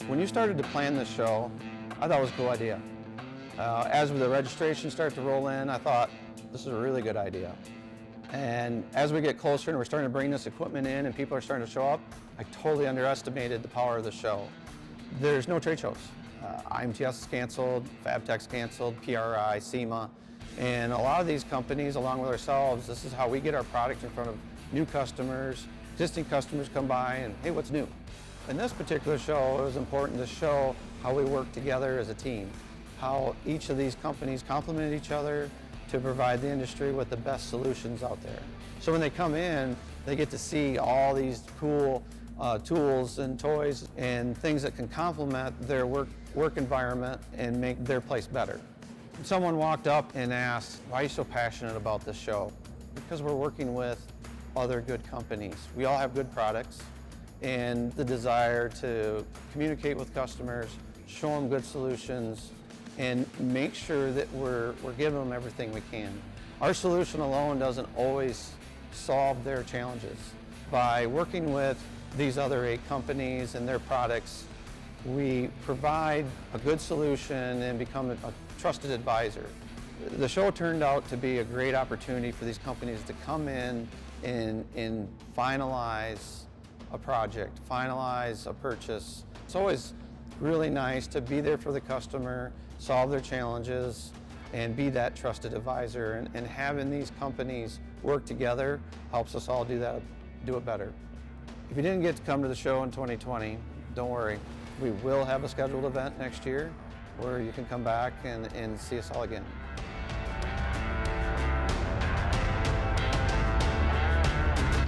When you started to plan this show, I thought it was a cool idea. As the registration started to roll in, I thought, this is a really good idea. And as we get closer and we're starting to bring this equipment in and people are starting to show up, I totally underestimated the power of the show. There's no trade shows. IMTS is canceled, FABTECH's canceled, PRI, SEMA, and a lot of these companies, along with ourselves, this is how we get our product in front of new customers. Existing customers come by and, hey, what's new? In this particular show, it was important to show how we work together as a team, how each of these companies complement each other to provide the industry with the best solutions out there. So when they come in, they get to see all these cool tools and toys and things that can complement their work environment and make their place better. Someone walked up and asked, why are you so passionate about this show? Because we're working with other good companies. We all have good products and the desire to communicate with customers, show them good solutions, and make sure that we're giving them everything we can. Our solution alone doesn't always solve their challenges. By working with these other 8 companies and their products, we provide a good solution and become a trusted advisor. The show turned out to be a great opportunity for these companies to come in and finalize a project, finalize a purchase. It's always really nice to be there for the customer, solve their challenges, and be that trusted advisor. And having these companies work together helps us all do it better. If you didn't get to come to the show in 2020, don't worry. We will have a scheduled event next year where you can come back and see us all again.